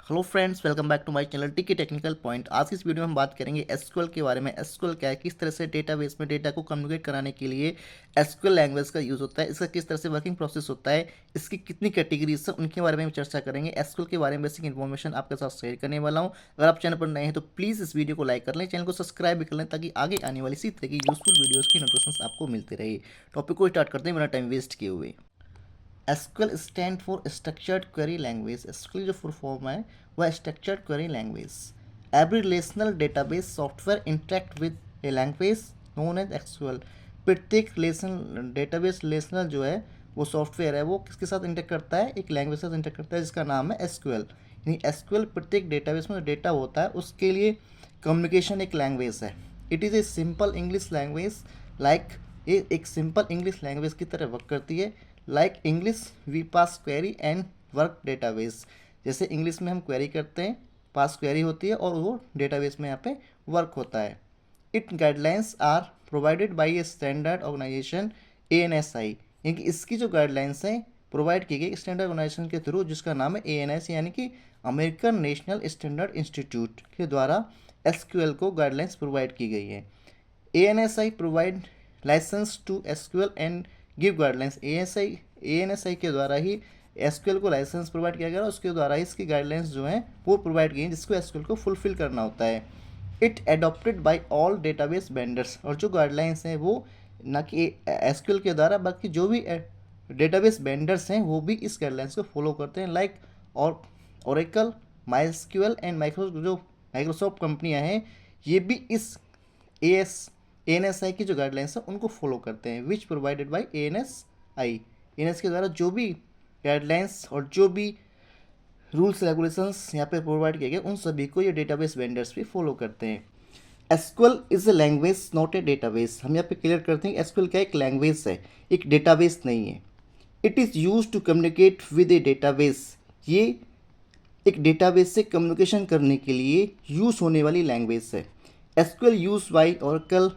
Hello friends, welcome back to my channel tiki technical point. आज की इस video में हम बात करेंगे एसक्यूएल के बारे में। एसक्यूएल क्या है, किस तरह से डेटाबेस में डेटा को कम्युनिकेट कराने के लिए एसक्यूएल लैंग्वेज का यूज़ होता है, इसका किस तरह से वर्किंग प्रोसेस होता है, इसकी कितनी कैटेगरीज है, उनके बारे में हम चर्चा करेंगे। एसक्यूएल के बारे में बेसिक इन्फॉर्मेशन आपके साथ शेयर करने वाला हूँ। अगर आप चैनल पर नए हैं तो प्लीज़ इस वीडियो को लाइक कर लें, चैनल को सब्सक्राइब भी कर लें, ताकि आगे आने वाली इसी तरह की यूजफुल वीडियोज़ की नोटिफिकेशन आपको मिलते रहे। टॉपिक को स्टार्ट करते हैं बिना टाइम वेस्ट किए हुए। SQL stand for structured query language. SQL जो फुल फॉर्म है वह structured query language. Every relational database software interact with a language known as SQL. प्रत्येक रिलेशन डेटाबेस रिलेशनल जो है वो सॉफ्टवेयर है, वो किसके साथ इंटरेक्ट करता है, एक लैंग्वेज से इंटरेक्ट करता है जिसका नाम है एसक्यूएल। यानी एसक्यूएल प्रत्येक डेटाबेस में जो डेटा होता है उसके लिए कम्युनिकेशन एक लैंग्वेज है। It is a simple English language like, ये एक सिंपल इंग्लिश लैंग्वेज की तरह वर्क करती है। Like English we pass query and work database. जैसे इंग्लिश में हम क्वेरी करते हैं, पास क्वेरी होती है और वो डेटाबेस में यहाँ पे वर्क होता है। It guidelines are provided by a standard organisation ANSI। यानी कि इसकी जो गाइडलाइंस हैं प्रोवाइड की गई स्टैंडर्ड ऑर्गेनाइजेशन के थ्रू, जिसका नाम है ANSI, यानी कि अमेरिकन नेशनल स्टैंडर्ड इंस्टीट्यूट के द्वारा एसक्यूएल को गाइडलाइंस प्रोवाइड की गई है। ANSI provide licence to SQL and give guidelines. ANSI के द्वारा ही एसक्यूएल को लाइसेंस प्रोवाइड किया गया और उसके द्वारा ही इसकी गाइडलाइंस जो हैं वो प्रोवाइड की हैं, जिसको एसक्यूएल को फुलफिल करना होता है। It adopted by all database vendors. और जो गाइडलाइंस हैं वो ना कि एसक्यूएल के द्वारा, बल्कि जो भी डेटाबेस वेंडर्स हैं वो भी इस गाइडलाइंस को फॉलो करते हैं। लाइक और ओरेकल, माइस्क्यूएल एंड माइक्रोसॉफ्ट कंपनियां हैं, ये भी इस ANSI की जो गाइडलाइंस है उनको फॉलो करते हैं, विच प्रोवाइडेड बाय ANSI। ANSI के द्वारा जो भी गाइडलाइंस और जो भी रूल्स रेगुलेशंस यहाँ पे प्रोवाइड किए गए उन सभी को ये डेटाबेस वेंडर्स भी फॉलो करते हैं। SQL is a language not a database. हम यहाँ पे क्लियर करते हैं एसक्यूएल क्या एक लैंग्वेज है, एक डेटाबेस नहीं है। It is use to communicate with a database. ये एक डेटाबेस से कम्युनिकेशन करने के लिए यूज़ होने वाली लैंग्वेज है। SQL use by Oracle,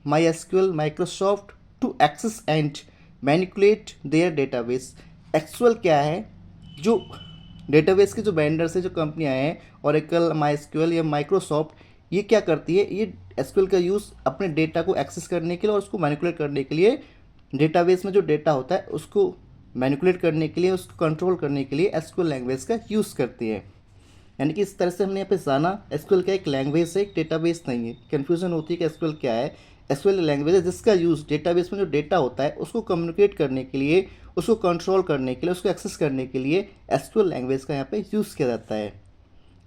MySQL, Microsoft to access and manipulate their database. Actual क्या है, जो डेटाबेस के जो वेंडर्स है, जो कंपनियां हैं ओरेकल, MySQL या माइक्रोसॉफ्ट, ये क्या करती है, ये एसक्यूएल का यूज़ अपने डेटा को एक्सेस करने के लिए और उसको मैनिपुलेट करने के लिए, डेटाबेस में जो डेटा होता है उसको मैनिपुलेट करने के लिए, उसको कंट्रोल करने के लिए एसक्यूएल लैंग्वेज का यूज़ करती है। यानी कि इस तरह से हमने यहाँ पे जाना एसक्यूएल क्या एक लैंग्वेज है, एक डेटाबेस नहीं है। कन्फ्यूजन होती है कि एसक्यूएल क्या है। एसक्यूएल लैंग्वेज है जिसका यूज़ डेटाबेस में जो डेटा होता है उसको कम्युनिकेट करने के लिए, उसको कंट्रोल करने के लिए, उसको एक्सेस करने के लिए एसक्यूएल लैंग्वेज का यहाँ पे यूज़ किया जाता है।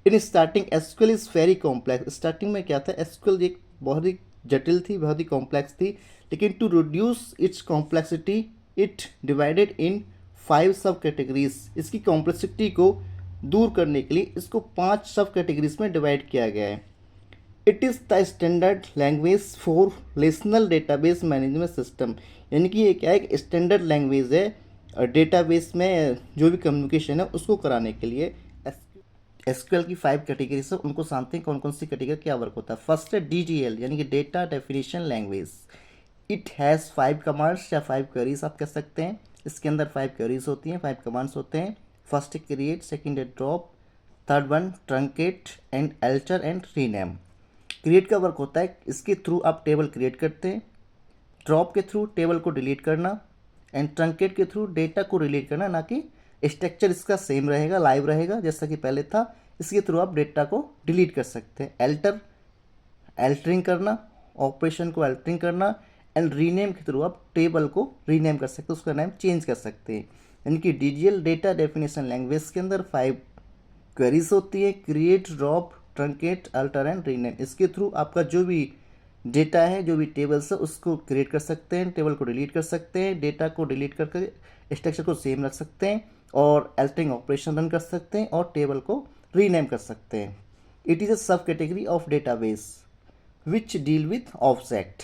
In starting SQL is very complex. Starting में क्या था, एसक्यूएल एक बहुत ही जटिल थी, बहुत ही कॉम्प्लेक्स थी, लेकिन to reduce its complexity it divided in 5 sub categories. इसकी कॉम्प्लेक्सिटी को दूर करने के लिए इसको 5 सब कैटेगरीज में डिवाइड किया गया है। It is the standard language for relational database management system. यानी कि ये क्या है, एक स्टैंडर्ड लैंग्वेज है डेटाबेस में जो भी कम्युनिकेशन है उसको कराने के लिए। एसक्यूएल की 5 कैटेगरीज है, उनको जानते हैं कौन कौन सी कैटेगरी क्या वर्क होता है। फर्स्ट है DDL, यानी कि data definition language. It has 5 commands या 5 क्वेरीज आप कह सकते हैं। इसके अंदर 5 क्वेरीज होती हैं, 5 कमांड्स होते हैं। फर्स्ट है क्रिएट, सेकंड है drop, third one truncate and alter and rename. Create का वर्क होता है, इसके थ्रू आप टेबल क्रिएट करते हैं। ड्रॉप के थ्रू टेबल को डिलीट करना, एंड ट्रंकेट के थ्रू डेटा को डिलीट करना, ना कि स्ट्रक्चर इसका सेम रहेगा, लाइव रहेगा जैसा कि पहले था। इसके थ्रू आप डेटा को डिलीट कर सकते हैं। अल्टर, अल्टरिंग करना, ऑपरेशन को अल्टरिंग करना, एंड रीनेम के थ्रू आप टेबल को रीनेम कर सकते हैं, उसका नाम चेंज कर सकते हैं। यानी कि DDL डेटा डेफिनेशन लैंग्वेज के अंदर 5 क्वेरीज होती है, create, drop, truncate, alter and rename. इसके थ्रू आपका जो भी डेटा है, जो भी टेबल्स है उसको क्रिएट कर सकते हैं, टेबल को डिलीट कर सकते हैं, डेटा को डिलीट करके स्ट्रक्चर को सेम रख सकते हैं, और अल्टरिंग ऑपरेशन रन कर सकते हैं, और टेबल को रीनेम कर सकते हैं। इट इज़ अ सब category of database which deal with object.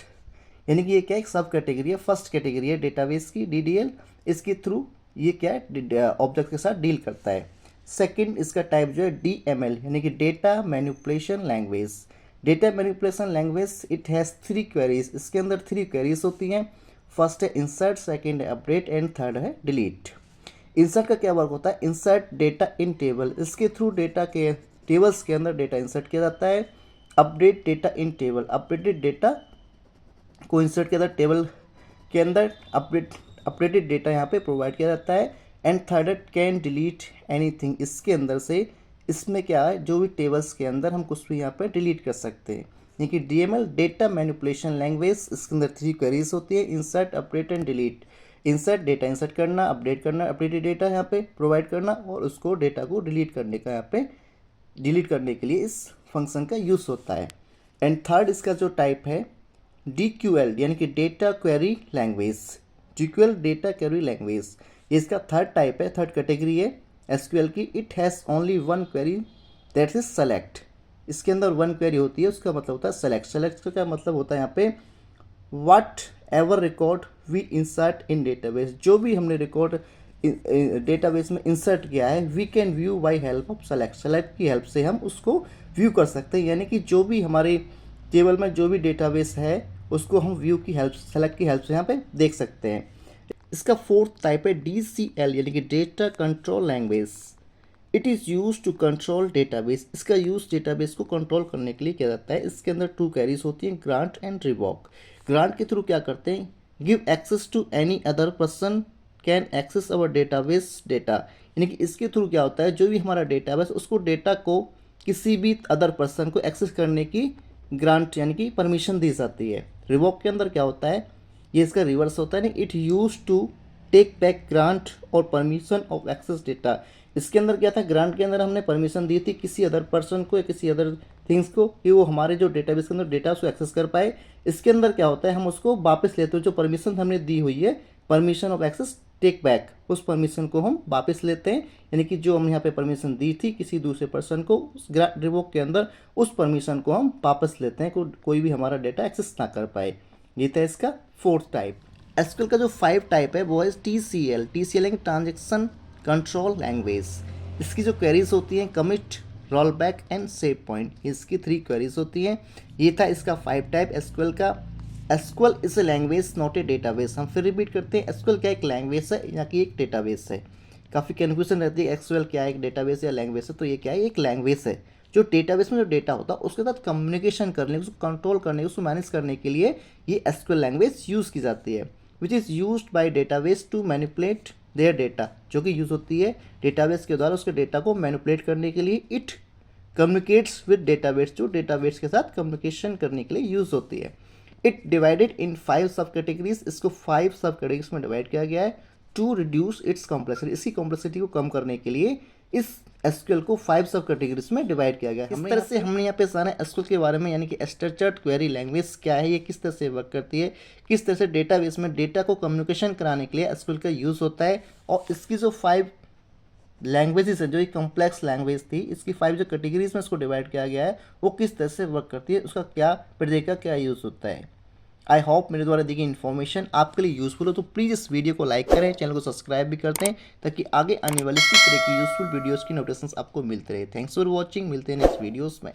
यानी कि ये क्या एक सब कैटेगरी है, फर्स्ट कैटेगरी है डेटाबेस की DDL। इसके थ्रू ये क्या है, ऑब्जेक्ट के साथ डील करता है। सेकंड इसका टाइप जो है DML, यानी कि data manipulation language. Data manipulation language it has 3 queries. इसके अंदर 3 क्वेरीज होती हैं। फर्स्ट है इंसर्ट, सेकंड है अपडेट एंड थर्ड है डिलीट। इंसर्ट का क्या वर्क होता है, इंसर्ट डेटा इन टेबल, इसके थ्रू डेटा के टेबल्स के अंदर डेटा इंसर्ट किया जाता है। अपडेट डेटा इन टेबल, अपडेटेड डेटा को इंसर्ट किया जाता है टेबल के अंदर, अपडेटेड डेटा यहाँ पे प्रोवाइड किया जाता है। And third can delete anything, इसके अंदर से इसमें क्या है, जो भी टेबल्स के अंदर हम कुछ भी यहाँ पे डिलीट कर सकते हैं। यानी कि DML डेटा मैनिपुलेशन लैंग्वेज, इसके अंदर 3 क्वेरीज होती है, insert, update and delete. Insert data insert करना, अपडेट करना, अपडेटेड डेटा यहाँ पे प्रोवाइड करना, और उसको डेटा को डिलीट करने का यहाँ पे डिलीट करने के लिए इस फंक्शन का यूज़ होता है। एंड थर्ड इसका जो टाइप है DQL, यानी कि data query language, DQL data query language, ये इसका थर्ड टाइप है, थर्ड कैटेगरी है SQL की। It has only one query that is select, इसके अंदर वन क्वेरी होती है, उसका मतलब होता है सेलेक्ट। सेलेक्ट का क्या मतलब होता है यहाँ पे, whatever record we insert in database, जो भी हमने रिकॉर्ड डेटाबेस में इंसर्ट किया है, we can view by help of select, select की हेल्प से हम उसको व्यू कर सकते हैं। यानी कि जो भी हमारे टेबल में जो भी डेटाबेस है उसको हम व्यू की हेल्प, सेलेक्ट की हेल्प से यहाँ पे देख सकते हैं। इसका फोर्थ टाइप है DCL, यानी कि data control language. It is use to control database, इसका यूज़ डेटाबेस को कंट्रोल करने के लिए किया जाता है। इसके अंदर 2 कैरीज होती हैं, ग्रांट एंड रिवॉक। ग्रांट के थ्रू क्या करते हैं, give access to any other person can access our database data, यानी कि इसके थ्रू क्या होता है, जो भी हमारा डेटाबेस उसको डेटा को किसी भी अदर पर्सन को एक्सेस करने की ग्रांट यानी कि परमिशन दी जाती है। रिवॉक के अंदर क्या होता है, ये इसका रिवर्स होता है, it use to take back grant और परमिशन ऑफ एक्सेस डेटा। इसके अंदर क्या था, ग्रांट के अंदर हमने परमिशन दी थी किसी अदर पर्सन को या किसी अदर थिंग्स को कि वो हमारे जो डेटाबेस के अंदर डेटा उसको एक्सेस कर पाए। इसके अंदर क्या होता है, हम उसको वापस लेते हैं, जो परमिशन हमने दी हुई है, permission of access take back, उस परमिशन को हम वापस लेते हैं। यानी कि जो हम यहाँ पे परमिशन दी थी किसी दूसरे पर्सन को, उस रिवोक के अंदर उस परमिशन को हम वापस लेते हैं, कोई भी हमारा डेटा एक्सेस ना कर पाए। ये था इसका फोर्थ टाइप। SQL का जो 5 टाइप है वो है TCL, TCL यानी ट्रांजेक्शन कंट्रोल लैंग्वेज। इसकी जो क्वेरीज होती हैं, commit, roll back and save point, इसकी 3 क्वेरीज होती हैं। ये था इसका 5 टाइप SQL का। SQL is a language not a database, हम फिर रिपीट करते हैं, SQL क्या एक लैंग्वेज है या कि एक डेटाबेस है। काफ़ी कन्फ्यूजन रहती है SQL क्या है, एक डेटाबेस या लैंग्वेज है, तो ये क्या है, एक लैंग्वेज है जो डेटाबेस में जो डेटा होता है उसके साथ कम्युनिकेशन करने, उसको कंट्रोल करने, उसको मैनेज करने के लिए ये SQL लैंग्वेज यूज़ की जाती है। Which is used by database to manipulate their data, जो कि यूज़ होती है डेटाबेस के द्वारा उसके डेटा को मैनिपुलेट करने के लिए। इट कम्युनिकेट्स विद डेटाबेस, जो डेटाबेस के साथ कम्युनिकेशन करने के लिए यूज़ होती है। It divided in 5 sub categories, इसको 5 सब कैटेगरीज में डिवाइड किया गया है टू रिड्यूस इट्स कॉम्प्लेक्सिटी, इसकी कॉम्प्लेक्सिटी को कम करने के लिए इस SQL को 5 सब कैटेगरीज में डिवाइड किया गया है। इस तरह से हमने यहाँ पे सारे SQL के बारे में, यानी कि स्ट्रक्चर्ड क्वेरी लैंग्वेज क्या है, ये किस तरह से वर्क करती है, किस तरह से डेटाबेस में डेटा को कम्युनिकेशन कराने के लिए SQL का यूज़ होता है, और इसकी जो 5 लैंग्वेजेस है, जो एक कॉम्प्लेक्स लैंग्वेज थी, इसकी 5 जो कैटेगरीज में इसको डिवाइड किया गया है, वो किस तरह से वर्क करती है, उसका क्या प्रत्येक का क्या यूज़ होता है। आई होप मेरे द्वारा दी गई इन्फॉर्मेशन आपके लिए यूज़फुल हो, तो प्लीज़ इस वीडियो को लाइक करें, चैनल को सब्सक्राइब भी करते हैं, ताकि आगे आने वाली इसी तरह की यूज़फुल वीडियोज़ की नोटिफिकेशंस आपको मिलते रहे। थैंक्स फॉर वॉचिंग, मिलते हैं नेक्स्ट वीडियोज़ में।